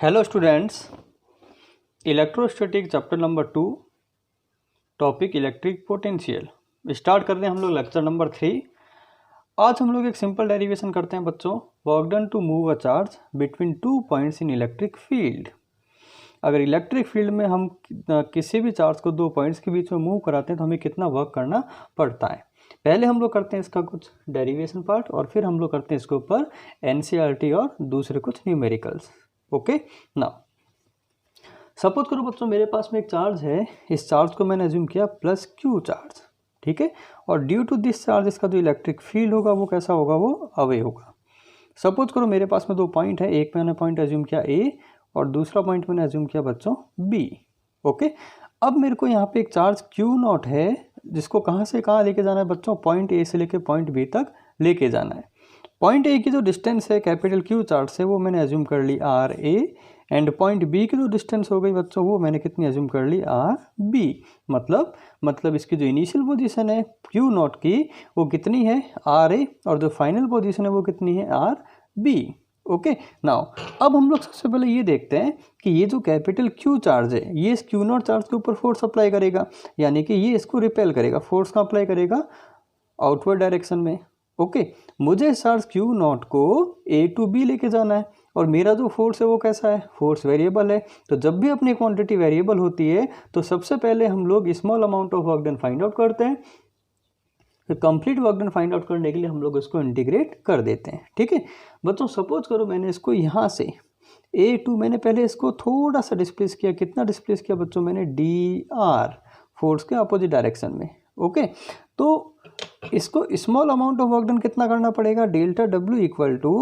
Hello students, electrostatic chapter number 2 topic electric potential start कर रहे हैं हम लोग लेक्चर नंबर 3। आज हम लोग एक सिंपल डेरिवेशन करते हैं बच्चों। Work done to move a charge between 2 points in electric field. अगर इलेक्ट्रिक फील्ड में हम किसी भी चार्ज को 2 पॉइंट्स के बीच में मूव कराते हैं तो हमें कितना वर्क करना पड़ता है। पहले हम लोग करते हैं इसका कुछ डेरिवेशन पार्ट और फिर हम लोग करते हैं इसके ऊपर एनसीईआरटी और दूसरे कुछ न्यूमेरिकल्स। ओके नाउ सपोज करो बच्चों मेरे पास में एक चार्ज है, इस चार्ज को मैंने अज्यूम किया प्लस क्यू चार्ज, ठीक है। और ड्यू टू दिस चार्ज इसका जो इलेक्ट्रिक फील्ड होगा वो कैसा होगा, वो अवे होगा। सपोज करो मेरे पास में 2 पॉइंट है, एक मैंने पॉइंट अज्यूम किया ए और दूसरा पॉइंट मैंने अज्यूम किया बच्चों बी। ओके, अब मेरे को यहाँ पे एक चार्ज क्यू नॉट है जिसको कहाँ से कहाँ लेके जाना है बच्चों, पॉइंट ए से लेके पॉइंट बी तक लेके जाना है। पॉइंट ए की जो डिस्टेंस है कैपिटल क्यू चार्ज से वो मैंने अज्यूम कर ली R A, and point B की जो डिस्टेंस हो गई बच्चों वो मैंने कितनी अज्यूम कर ली आर बी। मतलब इसकी जो इनिशियल पोजीशन है क्यू नॉट की वो कितनी है आर ए, और जो फाइनल पोजीशन है वो कितनी है आर बी। ओके नाउ अब हम लोग सबसे पहले ये देखते हैं कि ये जो कैपिटल क्यू चार्ज है ये इस क्यू नॉट चार्ज के ऊपर फोर्स अप्लाई करेगा, यानी कि ये इसको रिपेल करेगा। फोर्स का अप्लाई करेगा आउटवर्ड डायरेक्शन में। ओके, मुझे चार्ज क्यू नॉट को ए टू बी लेके जाना है और मेरा जो फोर्स है वो कैसा है, फोर्स वेरिएबल है। तो जब भी अपनी क्वांटिटी वेरिएबल होती है तो सबसे पहले हम लोग small amount of work done find out करते हैं। तो complete work done find out करने के लिए हम लोग इसको इंटीग्रेट कर देते हैं, ठीक है बच्चों। सपोज करो मैंने इसको यहाँ से ए टू मैंने पहले इसको थोड़ा सा डिस्प्लेस किया। कितना डिस्प्लेस किया बच्चों मैंने, डी आर, फोर्स के अपोजिट डायरेक्शन में। ओके, तो इसको small amount of work done कितना करना पड़ेगा, delta W equal to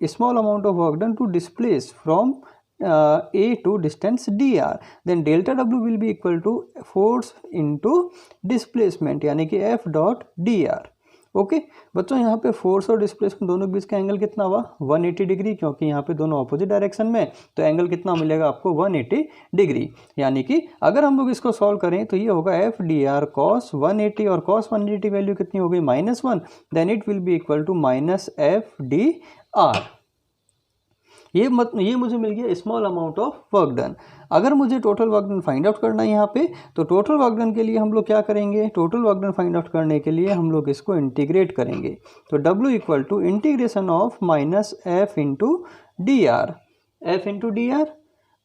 small amount of work done to displace from A to distance D R, then delta W will be equal to force into displacement, यानी कि F dot D R. Okay बच्चों, यहाँ पे force और displacement दोनों के बीच का angle कितना हुआ 180 डिग्री, क्योंकि यहाँ पे दोनों ऑपोजिट डायरेक्शन में, तो एंगल कितना मिलेगा आपको 180 डिग्री। यानी कि अगर हम लोग इसको सॉल्व करें तो ये होगा एफ डी आर कॉस 180, और कॉस 180 वैल्यू कितनी हो गई -1, then it will be equal to minus F D R. ये मुझे मिल गया small amount of work done. अगर मुझे total work done find out करना है यहाँ पे, तो टोटल वर्क डन के लिए हम लोग क्या करेंगे, total work done find out करने के लिए हम लोग इसको इंटीग्रेट करेंगे। तो W equal to integration of minus F into D R. F into D R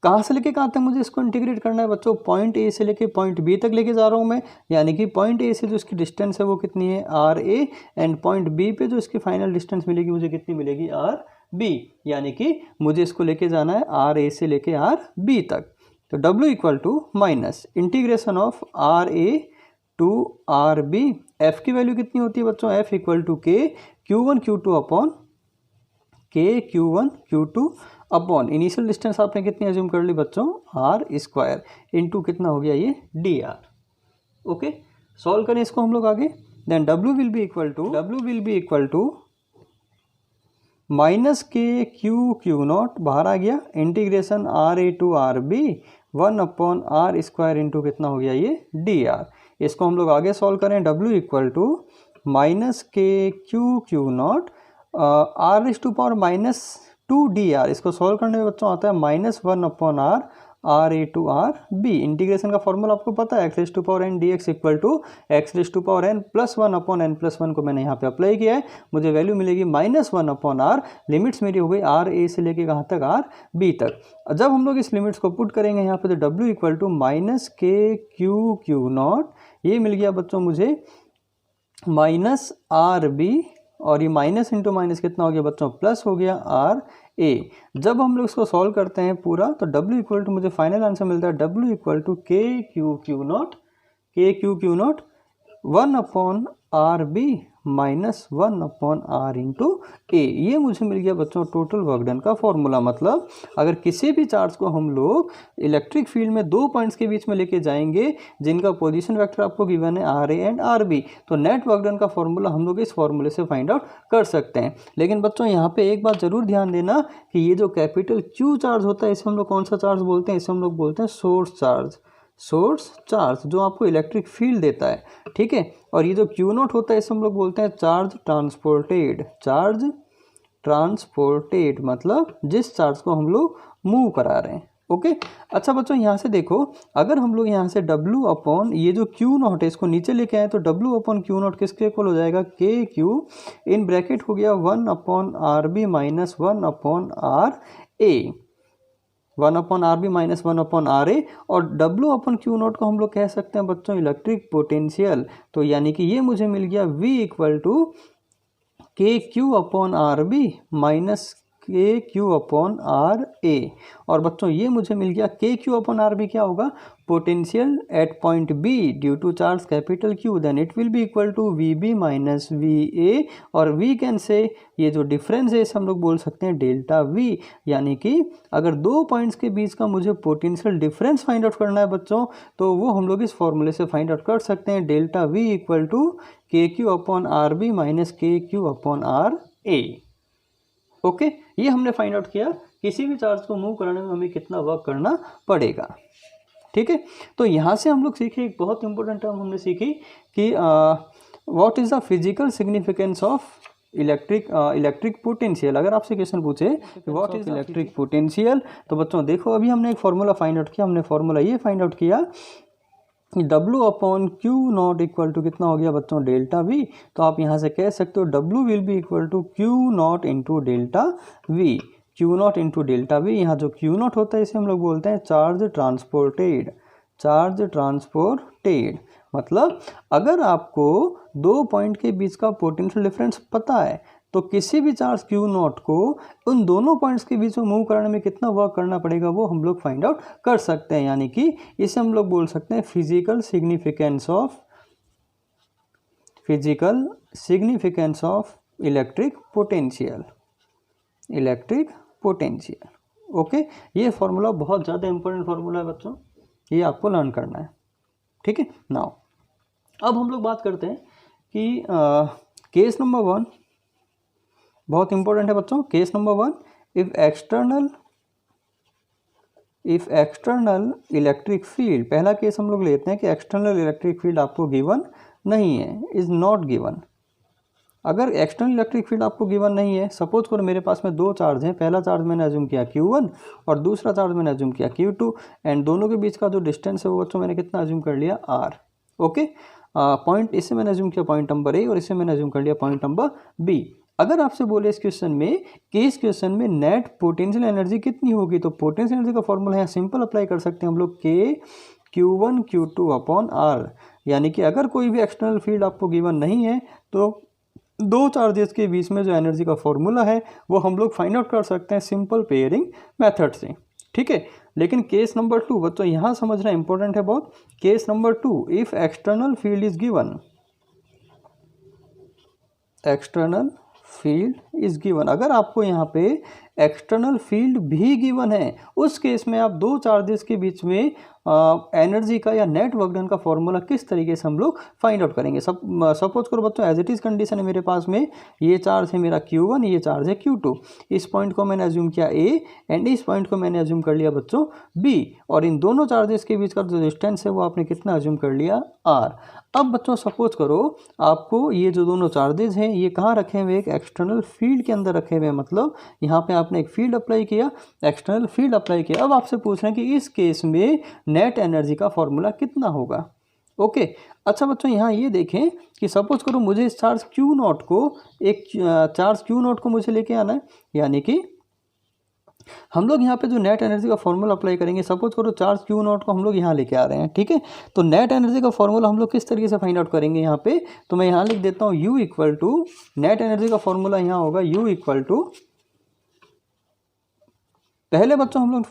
कहाँ से लेके कहाँ तक मुझे इसको इंटीग्रेट करना है बच्चों, पॉइंट ए से लेके पॉइंट बी तक लेके जा रहा हूँ मैं। यानी कि पॉइंट ए से जो इसकी डिस्टेंस है वो कितनी है R A, and point B पे जो इसकी फाइनल डिस्टेंस मिलेगी मुझे कितनी मिलेगी आर बी। यानी कि मुझे इसको लेके जाना है आर ए से लेके आर बी तक। तो W equal to minus integration of R A to R B. F की वैल्यू कितनी होती है बच्चों, एफ इक्वल टू के Q1 Q2 अपॉन के Q1 Q2 upon initial distance आपने कितनी अज्यूम कर ली बच्चों आर स्क्वायर, इनटू कितना हो गया ये डी आर। ओके, सॉल्व करें इसको हम लोग आगे। Then W will be equal to minus K Q not बाहर आ गया, integration R A to R B 1 upon R square into कितना हो गया ये डी आर। इसको हम लोग आगे सॉल्व करें। W equal to minus K Q not R raise to power -2 D R. इसको सॉल्व करने में बच्चों आता है -1 upon R A to R B. Integration का फॉर्मूला आपको पता है, X raise to power N D X equal to X raise to power N plus 1 upon N plus 1 को मैंने यहाँ पे अप्लाई किया है। मुझे वैल्यू मिलेगी -1 अपॉन आर। लिमिट्स मेरी हो गई आर ए से लेके कहाँ तक, आर बी तक। जब हम लोग इस लिमिट्स को पुट करेंगे यहाँ पे तो W equal to minus K Q not, ये मिल गया बच्चों मुझे माइनस आर बी, और ये माइनस इंटू माइनस कितना हो गया बच्चों प्लस हो गया आर ए। जब हम लोग इसको सॉल्व करते हैं पूरा तो W इक्वल टू मुझे फाइनल आंसर मिलता है W equal to K Q naught 1 upon R B minus 1 upon R into A. ये मुझे मिल गया बच्चों टोटल वर्क डन का फॉर्मूला। मतलब अगर किसी भी चार्ज को हम लोग इलेक्ट्रिक फील्ड में 2 पॉइंट्स के बीच में लेके जाएंगे जिनका पोजीशन वेक्टर आपको गिवन है R A and R B, तो नेट वर्क डन का फॉर्मूला हम लोग इस फॉर्मूले से फाइंड आउट कर सकते हैं। लेकिन बच्चों यहाँ पे एक बात जरूर ध्यान देना कि ये जो कैपिटल क्यू चार्ज होता है इसे हम लोग कौन सा चार्ज बोलते हैं, इसे हम लोग बोलते हैं सोर्स चार्ज, जो आपको इलेक्ट्रिक फील्ड देता है, ठीक है। और ये जो क्यू नॉट होता है इसे हम लोग बोलते हैं चार्ज ट्रांसपोर्टेड, मतलब जिस चार्ज को हम लोग मूव करा रहे हैं। ओके अच्छा बच्चों यहाँ से देखो, अगर हम लोग यहाँ से W अपॉन ये जो Q नॉट है इसको नीचे लेके आए तो W अपॉन Q नॉट किसके इक्वल हो जाएगा, KQ इन ब्रैकेट हो गया 1 upon RB minus 1 upon RA, 1 upon RB minus 1 upon RA, और W अपॉन Q नॉट को हम लोग कह सकते हैं बच्चों इलेक्ट्रिक पोटेंशियल। तो यानी कि ये मुझे मिल गया V equal to KQ upon RB minus KQ upon RA, और बच्चों ये मुझे मिल गया KQ अपॉन RB क्या होगा, potential at point B due to charge capital Q, then it will be equal to VB minus VA, और V can से ये जो डिफरेंस है इसे हम लोग बोल सकते हैं डेल्टा V। यानी कि अगर दो पॉइंट्स के बीच का मुझे पोटेंशियल डिफरेंस फाइंड आउट करना है बच्चों, तो वो हम लोग इस फॉर्मूले से फाइंड आउट कर सकते हैं, delta V equal to KQ upon RB minus KQ upon RA। Okay ये हमने फाइंड आउट किया किसी भी चार्ज को मूव कराने में हमें कितना वर्क करना पड़ेगा। ठीक है, तो यहाँ से हम लोग सीखे एक बहुत इंपॉर्टेंट टर्म हमने सीखी कि what is the physical significance of electric potential. अगर आपसे क्वेश्चन पूछे व्हाट इज इलेक्ट्रिक पोटेंशियल, तो बच्चों देखो अभी हमने एक फॉर्मूला फाइंड आउट किया, हमने फॉर्मूला ये फाइंड आउट किया W upon Q naught equal to कितना हो गया बच्चों, डेल्टा V। तो आप यहाँ से कह सकते हो W will be equal to Q naught into delta V, Q naught into delta V। यहाँ जो Q नॉट होता है इसे हम लोग बोलते हैं चार्ज ट्रांसपोर्टेड, चार्ज ट्रांसपोर्टेड। मतलब अगर आपको दो पॉइंट के बीच का पोटेंशियल डिफरेंस पता है तो किसी भी चार्ज Q नॉट को उन दोनों पॉइंट्स के बीच में मूव कराने में कितना वर्क करना पड़ेगा वो हम लोग फाइंड आउट कर सकते हैं। यानी कि इसे हम लोग बोल सकते हैं physical significance of electric potential, electric potential. Okay ये फॉर्मूला बहुत ज़्यादा इंपॉर्टेंट फॉर्मूला है बच्चों, ये आपको लर्न करना है। ठीक है, नाउ अब हम लोग बात करते हैं कि केस नंबर 1 बहुत इंपॉर्टेंट है बच्चों। Case number 1, if external electric field, पहला केस हम लोग लेते हैं कि एक्सटर्नल इलेक्ट्रिक फील्ड आपको गिवन नहीं है, इज नॉट गिवन। अगर एक्सटर्नल इलेक्ट्रिक फील्ड आपको गिवन नहीं है, सपोज करो मेरे पास में दो चार्ज हैं, पहला चार्ज मैंने अज्यूम किया Q1 और दूसरा चार्ज मैंने अज्यूम किया Q2, एंड दोनों के बीच का जो डिस्टेंस है वो बच्चों मैंने कितना अज्यूम कर लिया, R। ओके पॉइंट इसे मैंने अज्यूम किया पॉइंट नंबर A और इसे मैंने अज्यूम कर लिया पॉइंट नंबर B। अगर आपसे बोले इस क्वेश्चन में कि इस क्वेश्चन में नेट पोटेंशियल एनर्जी कितनी होगी, तो पोटेंशियल एनर्जी का फॉर्मूला है सिंपल अप्लाई कर सकते हैं हम लोग, K Q1 Q2 upon R। यानी कि अगर कोई भी एक्सटर्नल फील्ड आपको गिवन नहीं है तो दो चार्जेस के बीच में जो एनर्जी का फॉर्मूला है वो हम लोग फाइंड आउट कर सकते हैं सिंपल पेयरिंग मेथड से। ठीक है, लेकिन केस नंबर 2 बच्चों यहाँ समझना इंपॉर्टेंट है बहुत। Case number 2, if external field is given, external field is given, अगर आपको यहाँ पे एक्सटर्नल फील्ड भी गिवन है, उस केस में आप दो चार्जेस के बीच में एनर्जी का या नेट वर्क डन का फॉर्मूला किस तरीके से हम लोग फाइंड आउट करेंगे। सपोज करो बच्चों एज इट इज कंडीशन है मेरे पास में, ये चार्ज है मेरा Q1, ये चार्ज है Q2, इस पॉइंट को मैंने अज्यूम किया A एंड इस पॉइंट को मैंने अज्यूम कर लिया बच्चों B, और इन दोनों चार्जेस के बीच का जो डिस्टेंस है वो आपने कितना अज्यूम कर लिया, R। अब बच्चों सपोज करो आपको ये जो दोनों चार्जेस हैं ये कहाँ रखे हुए, एक एक्सटर्नल फील्ड के अंदर रखे हुए हैं, मतलब यहाँ पे आपने एक फील्ड अप्लाई किया, एक्सटर्नल फील्ड अप्लाई किया। अब आपसे पूछ रहे हैं कि इस केस में नेट एनर्जी का फॉर्मूला कितना होगा। ओके अच्छा बच्चों यहाँ ये देखें कि सपोज करो मुझे इस चार्ज Q नॉट को, एक चार्ज Q नॉट को मुझे लेके आना है, यानी कि हम लोग यहाँ पे जो नेट एनर्जी का फॉर्मूला अप्लाई करेंगे, सपोज करो चार्ज Q नॉट को हम लोग यहाँ लेके आ रहे हैं। ठीक है, तो नेट एनर्जी का फॉर्मूला हम लोग किस तरीके से फाइंड आउट करेंगे यहाँ पे, तो मैं यहाँ लिख देता हूँ U equal to, net energy का फॉर्मूला यहाँ होगा U इक्वल टू, पहले बच्चों हम लोग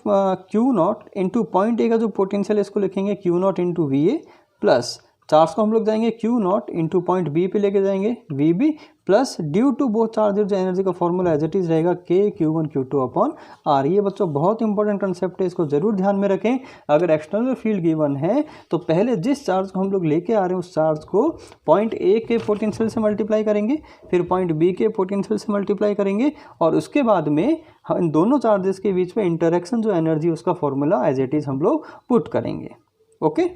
Q naught into point A का जो पोटेंशियल है इसको लिखेंगे Q naught into VA, plus charge को हम लोग जाएंगे Q naught into point B पे लेके जाएंगे VB, प्लस ड्यू टू बोथ चार्जेस जो एनर्जी का फॉर्मूला एज इट इज रहेगा K Q1 Q2 upon R। ये बच्चों बहुत इंपॉर्टेंट कंसेप्ट है, इसको जरूर ध्यान में रखें। अगर एक्सटर्नल फील्ड गिवन है तो पहले जिस चार्ज को हम लोग लेके आ रहे हैं उस चार्ज को पॉइंट A के पोटेंशियल से मल्टीप्लाई करेंगे, फिर पॉइंट B के पोटेंशियल से मल्टीप्लाई करेंगे, और उसके बाद में इन दोनों चार्जेस के बीच में इंटरेक्शन जो एनर्जी उसका फॉर्मूला एज इट इज हम लोग पुट करेंगे। ओके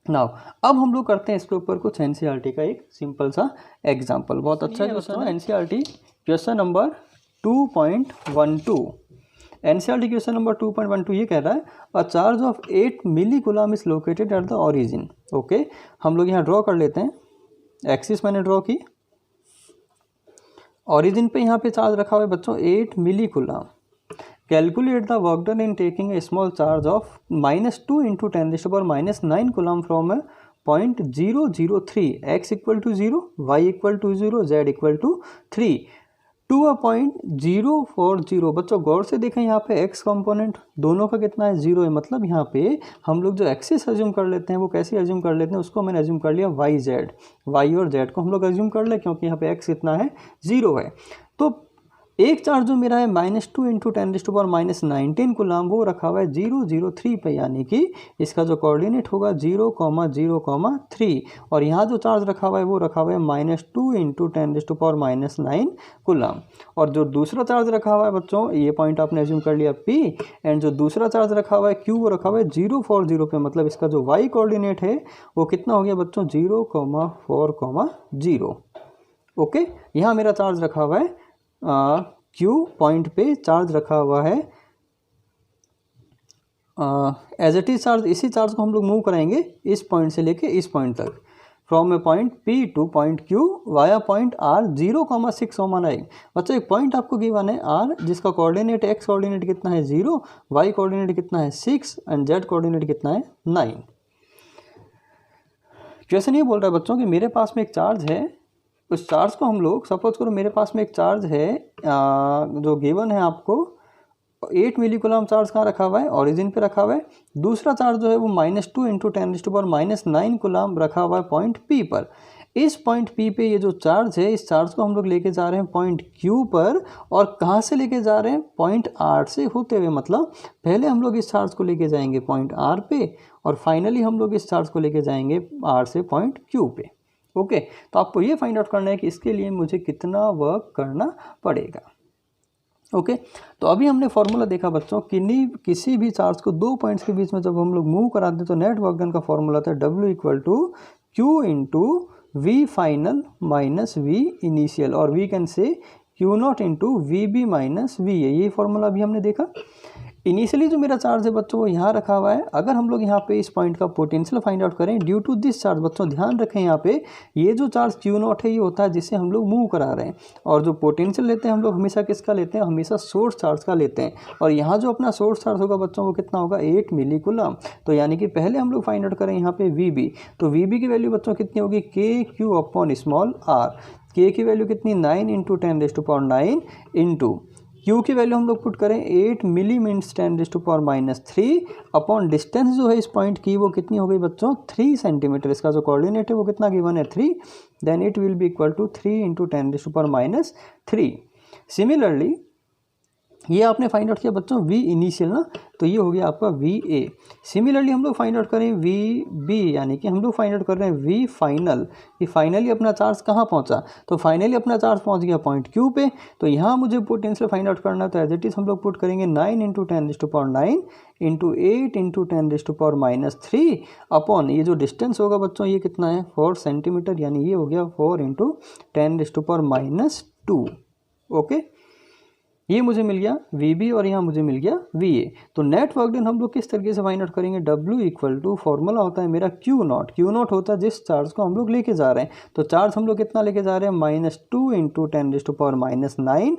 नाउ अब हम लोग करते हैं इसके ऊपर कुछ NCERT का एक सिंपल सा एग्जांपल। बहुत अच्छा क्वेश्चन है NCERT question number 2.12। NCERT question number 2.12 ये कह रहा है a charge of 8 milli coulomb is located at the origin. Okay, हम लोग यहाँ ड्रॉ कर लेते हैं, एक्सिस मैंने ड्रॉ की, ओरिजिन पे यहाँ पे चार्ज रखा हुआ है बच्चों 8 मिली coulomb. Calculate the work done in taking a small charge of -2 × 10⁻⁹ coulomb from a point 003, x equal to 0, y equal to 0, z equal to 3 to a point 040। बच्चों गौर से देखें यहाँ पे x कंपोनेंट दोनों का कितना है, 0 है। मतलब यहाँ पे हम लोग जो एक्सिस एज्यूम कर लेते हैं वो कैसे एज्यूम कर लेते हैं, उसको मैंने एज्यूम कर लिया y z, y और z को हम लोग एज्यूम कर ले क्योंकि यहाँ पे x कितना है, 0 है। तो एक चार्ज जो मेरा है -2 × 10⁻⁹ कूलम वो रखा हुआ है 003 पे, यानी कि इसका जो कोऑर्डिनेट होगा 0,0,3, और यहाँ जो चार्ज रखा हुआ है वो रखा हुआ है -2 × 10⁻⁹ कूलम। और जो दूसरा चार्ज रखा हुआ है बच्चों, ये पॉइंट आपने एज्यूम कर लिया P, एंड जो दूसरा चार्ज रखा हुआ है Q वो रखा हुआ है 040 पे। मतलब इसका जो y कोऑर्डिनेट है वो कितना हो गया बच्चों, 0,4,0। ओके, यहाँ मेरा चार्ज रखा हुआ है Q पॉइंट पे चार्ज रखा हुआ है एज इट इज चार्ज। इसी चार्ज को हम लोग मूव कराएंगे इस पॉइंट से लेके इस पॉइंट तक, from a point P two point Q via point R 0,6,9। बच्चों एक पॉइंट आपको गिवन है R, जिसका कोऑर्डिनेट x कोऑर्डिनेट कितना है 0, y कोऑर्डिनेट कितना है 6 एंड z कोऑर्डिनेट कितना है 9। क्वेश्चन ये बोल रहा है बच्चों कि मेरे पास में एक चार्ज है, उस चार्ज को हम लोग सपोज करो मेरे पास में एक चार्ज है जो गिवन है आपको 8 मिली कूलम चार्ज कहाँ रखा हुआ है, ओरिजिन पे रखा हुआ है। दूसरा चार्ज जो है वो -2 × 10⁻⁹ कूलम रखा हुआ है पॉइंट P पर। इस पॉइंट P पे ये जो चार्ज है, इस चार्ज को हम लोग लेके जा रहे हैं पॉइंट Q पर, और कहाँ से लेके जा रहे हैं, पॉइंट R से होते हुए। मतलब पहले हम लोग इस चार्ज को लेके जाएंगे पॉइंट R पे, और फाइनली हम लोग इस चार्ज को लेके जाएंगे R से पॉइंट Q पे। ओके, तो आपको ये फाइंड आउट करना है कि इसके लिए मुझे कितना वर्क करना पड़ेगा। ओके, तो अभी हमने फॉर्मूला देखा बच्चों, किसी भी चार्ज को दो पॉइंट्स के बीच में जब हम लोग मूव कराते हैं तो नेट वर्क डन का फॉर्मूला था W equal to Q × V final minus V initial, और we can say Q0 × VB minus VA। ये फॉर्मूला भी हमने देखा। इनिशियली जो मेरा चार्ज है बच्चों वो यहाँ रखा हुआ है। अगर हम लोग यहाँ पे इस पॉइंट का पोटेंशियल फाइंड आउट करें ड्यू टू दिस चार्ज, बच्चों ध्यान रखें यहाँ पे ये जो चार्ज Q0 है ये होता है जिससे हम लोग मूव करा रहे हैं, और जो पोटेंशियल लेते हैं हम लोग हमेशा किसका लेते हैं, हमेशा सोर्स चार्ज का लेते हैं। और यहाँ जो अपना सोर्स चार्ज होगा बच्चों वो कितना होगा, 8 मिली कूलम। तो यानी कि पहले हम लोग फाइंड आउट करें यहाँ पे VB, तो VB की वैल्यू बच्चों कितनी होगी, KQ/r। K की वैल्यू कितनी, 9 × 10⁻⁹ इंटू Q की वैल्यू हम लोग पुट करें 8 मिली मीन्स 10⁻³ अपॉन डिस्टेंस जो है इस पॉइंट की वो कितनी हो गई बच्चों, 3 सेंटीमीटर। इसका जो कोऑर्डिनेट है वो कितना गिवन है, 3, then it will be equal to 3 × 10⁻³ similarly ये आपने फाइंड आउट किया बच्चों V इनिशियल ना, तो ये हो गया आपका VA। सिमिलरली हम लोग फाइंड आउट करें VB, यानी कि हम लोग फाइंड आउट कर रहे हैं V फाइनल, कि फाइनली अपना चार्ज कहाँ पहुँचा, तो फाइनली अपना चार्ज पहुँच गया पॉइंट Q पे। तो यहाँ मुझे पोटेंशियल फाइंड आउट करना है, तो एज इट इज़ हम लोग पुट करेंगे 9 × 10⁹ इंटू 8 × 10⁻³ अपॉन ये जो डिस्टेंस होगा बच्चों ये कितना है, 4 सेंटीमीटर, यानी ये हो गया 4 × 10⁻²। ओके, ये मुझे मिल गया VB और यहाँ मुझे मिल गया VA। तो नेट वर्क डन हम लोग किस तरीके से फाइंड आउट करेंगे, W इक्वल टू फॉर्मूला होता है मेरा Q0 होता है जिस चार्ज को हम लोग लेके जा रहे हैं। तो चार्ज हम लोग कितना लेके जा रहे हैं, -2 × 10⁻⁹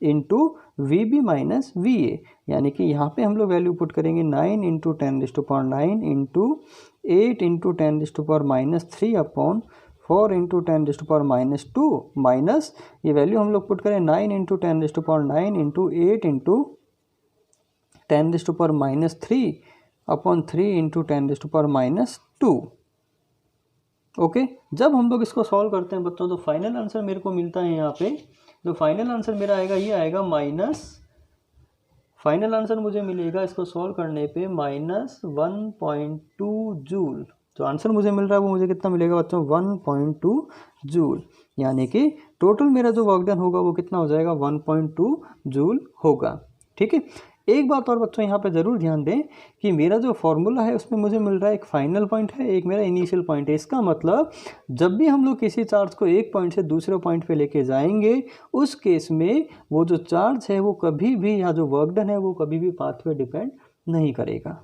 इंटू VB माइनस VA, यानी कि यहाँ पे हम लोग वैल्यू पुट करेंगे 9 × 10⁻⁹ इंटू 8 × 10⁻³ अपॉन 4 × 10⁻² माइनस ये वैल्यू हम लोग पुट करें 9 × 10⁻⁹ इंटू 8 × 10⁻³ अपॉन 3 × 10⁻²। ओके, जब हम लोग इसको सॉल्व करते हैं बच्चों तो फाइनल आंसर मेरे को मिलता है यहाँ पे, तो फाइनल आंसर मेरा आएगा, ये आएगा फाइनल आंसर मुझे मिलेगा इसको सॉल्व करने पे -1.2 जूल। जो आंसर मुझे मिल रहा है वो मुझे कितना मिलेगा बच्चों, 1.2 जूल, यानी कि टोटल मेरा जो वर्क डन होगा वो कितना हो जाएगा, 1.2 जूल होगा। ठीक है, एक बात और बच्चों यहाँ पे ज़रूर ध्यान दें कि मेरा जो फॉर्मूला है उसमें मुझे मिल रहा है एक फाइनल पॉइंट है, एक मेरा इनिशियल पॉइंट है। इसका मतलब जब भी हम लोग किसी चार्ज को एक पॉइंट से दूसरे पॉइंट पे लेके जाएंगे, उस केस में वो जो चार्ज है वो कभी भी, या जो वर्क डन है वो कभी भी पाथ पे डिपेंड नहीं करेगा।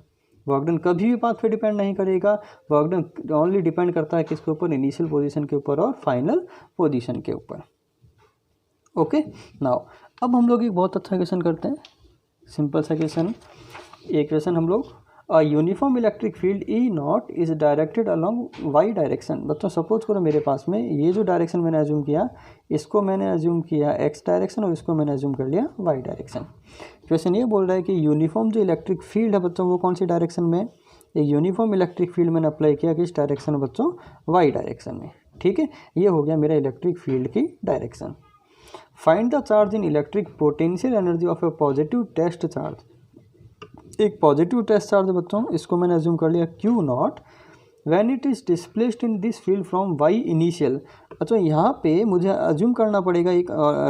वर्क डन कभी भी पाथ पे डिपेंड नहीं करेगा। वर्क डन ओनली डिपेंड करता है किसके ऊपर, इनिशियल पोजीशन के ऊपर और फाइनल पोजीशन के ऊपर। ओके नाउ अब हम लोग एक बहुत अच्छा क्वेश्चन करते हैं, सिंपल सा क्वेश्चन। एक क्वेश्चन हम लोग, a uniform electric field E naught is directed along Y direction. बच्चों सपोज करो मेरे पास में ये जो डायरेक्शन मैंने अज्यूम किया, इसको मैंने अज्यूम किया एक्स डायरेक्शन और इसको मैंने अज्यूम कर लिया वाई डायरेक्शन। क्वेश्चन ये बोल रहा है कि यूनिफॉर्म जो इलेक्ट्रिक फील्ड है बच्चों वो कौन सी डायरेक्शन में, एक यूनिफॉर्म इलेक्ट्रिक फील्ड मैंने अप्लाई किया किस डायरेक्शन में बच्चों, वाई डायरेक्शन में। ठीक है, ये हो गया मेरा इलेक्ट्रिक फील्ड की direction. Find the charge in electric potential energy of a positive test charge. एक पॉजिटिव टेस्ट चार्ज है बच्चों, इसको मैंने अज्यूम कर लिया Q naught when it is displaced in this field from Y initial. अच्छा यहाँ पे मुझे अज्यूम करना पड़ेगा एक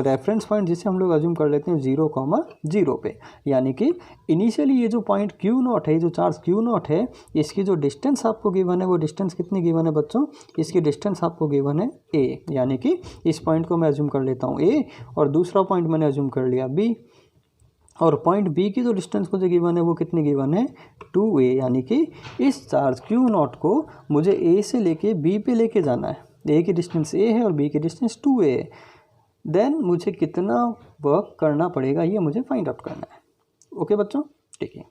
रेफरेंस पॉइंट जिसे हम लोग अज्यूम कर लेते हैं 0,0 पे, यानी कि इनिशियली ये जो पॉइंट क्यू नॉट है, ये जो चार्ज क्यू नॉट है, इसकी जो डिस्टेंस आपको गिवन है वो डिस्टेंस कितनी गिवन है बच्चों, इसकी डिस्टेंस आपको गिवन है ए, यानी कि इस पॉइंट को मैं अज्यूम कर लेता हूँ ए, और दूसरा पॉइंट मैंने अज्यूम कर लिया बी, और पॉइंट बी की जो डिस्टेंस मुझे गिवन है वो कितनी गिवन है 2a, यानी कि इस चार्ज क्यू नॉट को मुझे ए से लेके बी पे लेके जाना है। ए की डिस्टेंस ए है और बी की डिस्टेंस 2a है। देन मुझे कितना वर्क करना पड़ेगा ये मुझे फाइंड आउट करना है। ओके बच्चों, ठीक है,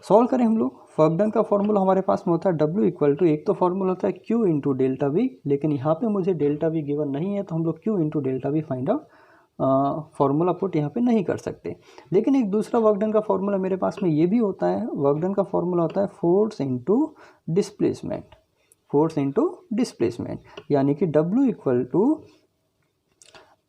सॉल्व करें हम लोग। वर्क डन का फॉर्मूला हमारे पास में होता है W इक्वल टू, एक तो फॉर्मूला होता है Q इंटू डेल्टा वी, लेकिन यहाँ पे मुझे डेल्टा वी गिवन नहीं है तो हम लोग Q into delta we find out formula put यहाँ पे नहीं कर सकते। लेकिन एक दूसरा वर्क डन का फॉर्मूला मेरे पास में ये भी होता है, वर्क डन का फॉर्मूला होता है force into displacement, force into displacement, यानी कि W इक्वल टू,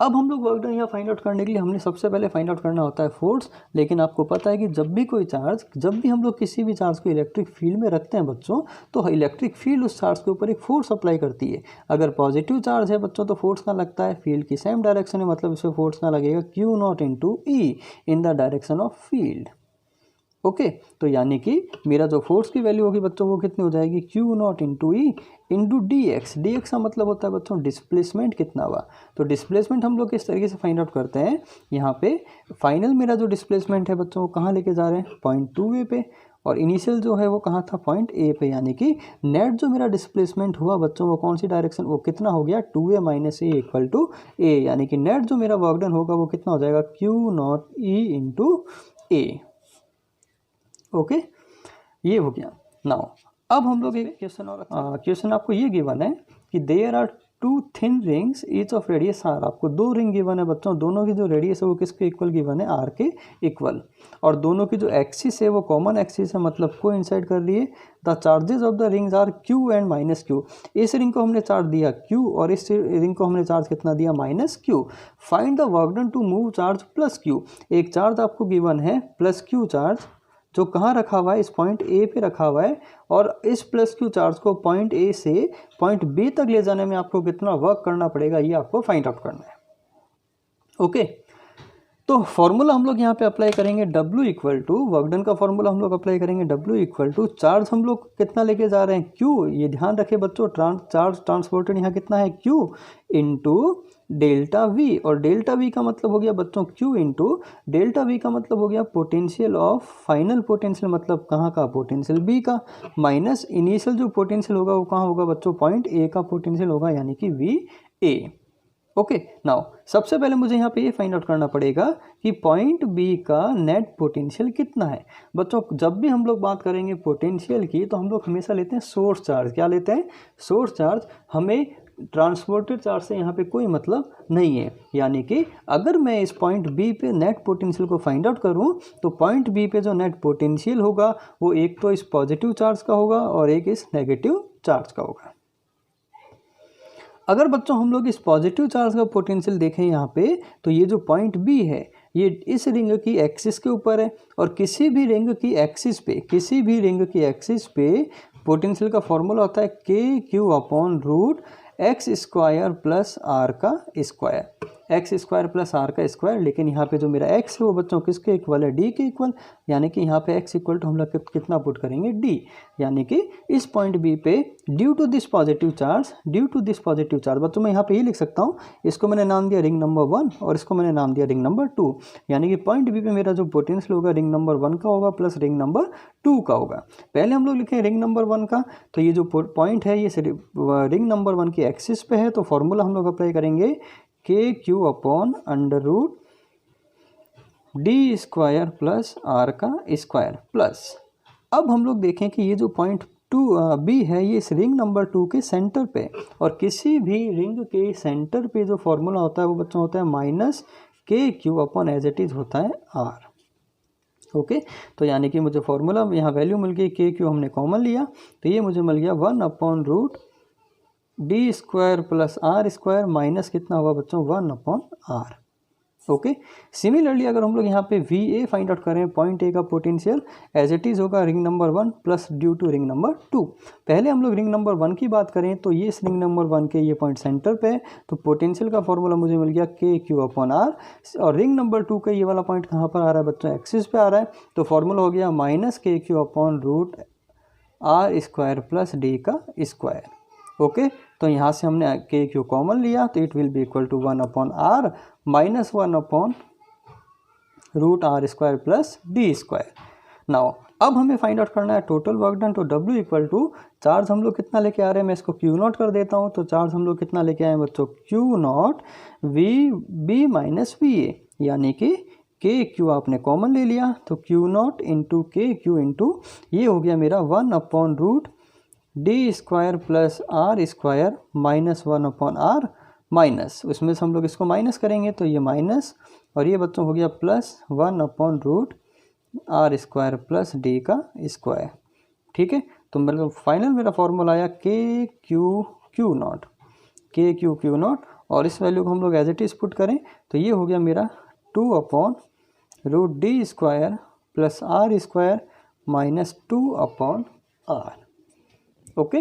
अब हम लोग वर्क डन यहाँ फाइंड आउट करने के लिए हमने सबसे पहले फाइंड आउट करना होता है फोर्स। लेकिन आपको पता है कि जब भी कोई चार्ज, जब भी हम लोग किसी भी चार्ज को इलेक्ट्रिक फील्ड में रखते हैं बच्चों, तो इलेक्ट्रिक फील्ड उस चार्ज के ऊपर एक फोर्स अप्लाई करती है। अगर पॉजिटिव चार्ज है बच्चों तो फोर्स कहाँ लगता है, फील्ड की सेम डायरेक्शन में, मतलब इसमें फोर्स कहाँ लगेगा Q not into E in the direction of field. Okay, तो यानी कि मेरा जो फोर्स की वैल्यू होगी बच्चों वो कितनी हो जाएगी, Q not into E into D x. D x का मतलब होता है बच्चों डिस्प्लेसमेंट कितना हुआ। तो डिस्प्लेसमेंट हम लोग किस तरीके से फाइंड आउट करते हैं, यहाँ पे फाइनल मेरा जो डिस्प्लेसमेंट है बच्चों वो कहाँ लेके जा रहे हैं, पॉइंट 2a पे, और इनिशियल जो है वो कहाँ था, पॉइंट a पे, यानी कि नेट जो मेरा डिस्प्लेसमेंट हुआ बच्चों वो कौन सी डायरेक्शन, वो कितना हो गया 2a minus A equal to A, यानी कि नेट जो मेरा वर्क डन होगा वो कितना हो जाएगा Q not E into A. Okay, ये हो गया। नाउ अब हम लोग एक क्वेश्चन और, क्वेश्चन आपको ये गिवन है कि there are 2 thin rings each of radius R. आपको 2 रिंग गिवन है बच्चों, दोनों की जो रेडियस है वो किसके इक्वल गिवन है, आर के इक्वल, और दोनों की जो एक्सिस है वो कॉमन एक्सिस है, मतलब को इंसाइड कर लिए। The charges of the rings are Q and minus Q. इस रिंग को हमने चार्ज दिया क्यू और इस रिंग को हमने चार्ज कितना दिया, minus Q. Find the work done to move charge plus Q. एक चार्ज आपको गिवन है प्लस क्यू चार्ज, जो कहाँ रखा हुआ है, इस पॉइंट ए पे रखा हुआ है, और इस प्लस क्यू चार्ज को पॉइंट ए से पॉइंट बी तक ले जाने में आपको कितना वर्क करना पड़ेगा ये आपको फाइंड आउट करना है। ओके, तो फॉर्मूला हम लोग यहाँ पे अप्लाई करेंगे W equal to, work done का फॉर्मूला हम लोग अप्लाई करेंगे W इक्वल टू, चार्ज हम लोग कितना लेके जा रहे हैं Q, ये ध्यान रखें बच्चों, चार्ज ट्रांसपोर्टेड यहाँ कितना है Q इंटू डेल्टा V, और डेल्टा V का मतलब हो गया बच्चों Q इंटू डेल्टा V का मतलब हो गया पोटेंशियल ऑफ, फाइनल पोटेंशियल मतलब कहाँ का, पोटेंशियल B का, माइनस इनिशियल जो पोटेंशियल होगा वो कहाँ होगा बच्चों, पॉइंट A का पोटेंशियल होगा, यानी कि VA। ओके, नाउ सबसे पहले मुझे यहाँ पे ये फाइंड आउट करना पड़ेगा कि पॉइंट बी का नेट पोटेंशियल कितना है। बच्चों जब भी हम लोग बात करेंगे पोटेंशियल की तो हम लोग हमेशा लेते हैं सोर्स चार्ज। क्या लेते हैं, सोर्स चार्ज। हमें ट्रांसपोर्टेड चार्ज से यहाँ पे कोई मतलब नहीं है, यानी कि अगर मैं इस पॉइंट बी पे नेट पोटेंशियल को फाइंड आउट करूँ तो पॉइंट बी पे जो नेट पोटेंशियल होगा वो एक तो इस पॉजिटिव चार्ज का होगा और एक इस नेगेटिव चार्ज का होगा। अगर बच्चों हम लोग इस पॉजिटिव चार्ज का पोटेंशियल देखें यहाँ पे, तो ये जो पॉइंट बी है ये इस रिंग की एक्सिस के ऊपर है, और किसी भी रिंग की एक्सिस पे पोटेंशियल का फॉर्मूला होता है K Q upon root X square plus R का square. X square plus R का स्क्वायर, लेकिन यहाँ पे जो मेरा एक्स है वो बच्चों किसके इक्वल है, डी के इक्वल, यानी कि यहाँ पे एक्स इक्वल टू हम लोग कितना पुट करेंगे, डी, यानी कि इस पॉइंट बी पे due to this positive charge, बच्चों मैं यहाँ पे ये लिख सकता हूँ, इसको मैंने नाम दिया रिंग नंबर 1 और इसको मैंने नाम दिया रिंग नंबर 2, यानी कि पॉइंट बी पे मेरा जो पोटेंशियल होगा रिंग नंबर 1 का होगा प्लस रिंग नंबर 2 का होगा। पहले हम लोग लिखें रिंग नंबर 1 का, तो ये जो पॉइंट है ये रिंग नंबर 1 की एक्सिस पे है, तो फॉर्मूला हम लोग अप्लाई करेंगे K Q upon under root D square plus R का स्क्वायर प्लस, अब हम लोग देखें कि ये जो पॉइंट बी है ये इस रिंग नंबर 2 के सेंटर पे, और किसी भी रिंग के सेंटर पे जो फॉर्मूला होता है वो बच्चों होता है minus K Q upon as it is होता है आर। ओके, तो यानी कि मुझे फॉर्मूला यहाँ वैल्यू मिल गई, के क्यू हमने कॉमन लिया तो ये मुझे मिल गया 1 upon root D square plus R square minus कितना हुआ बच्चों 1 अपॉन आर। ओके, सिमिलरली अगर हम लोग यहाँ पे वी ए फाइंड आउट करें, पॉइंट ए का पोटेंशियल एज इट इज़ होगा ring number 1 plus due to ring number 2। पहले हम लोग रिंग नंबर 1 की बात करें तो ये रिंग नंबर 1 के ये पॉइंट सेंटर पे है, तो पोटेंशियल का फॉर्मूला मुझे मिल गया के क्यू अपॉन आर, और रिंग नंबर 2 का ये वाला पॉइंट कहाँ पर आ रहा है बच्चों, एक्सिस पे आ रहा है, तो फॉर्मूला हो गया minus K Q upon root R square plus D का स्क्वायर। ओके, तो यहाँ से हमने के क्यू कॉमन लिया तो it will be equal to 1 upon R minus 1 upon root R square plus D square. Now अब हमें फाइंड आउट करना है टोटल वर्क डन, तो W इक्वल टू चार्ज हम लोग कितना लेके आ रहे हैं, मैं इसको Q नॉट कर देता हूँ, तो चार्ज हम लोग कितना लेके आए हैं बच्चों, Q naught V B minus V A, यानी कि के क्यू आपने कॉमन ले लिया तो Q naught into K Q into ये हो गया मेरा 1 upon root D square plus R square minus 1 upon R minus, उसमें से हम लोग इसको माइनस करेंगे तो ये माइनस और ये बच्चों हो गया plus 1 upon root R square plus D का स्क्वायर। ठीक है, तो मतलब फाइनल मेरा फॉर्मूला आया K Q Q naught, K Q Q naught, और इस वैल्यू को हम लोग एज इट इज पुट करें तो ये हो गया मेरा 2 upon root D square plus R square minus 2 upon R. Okay.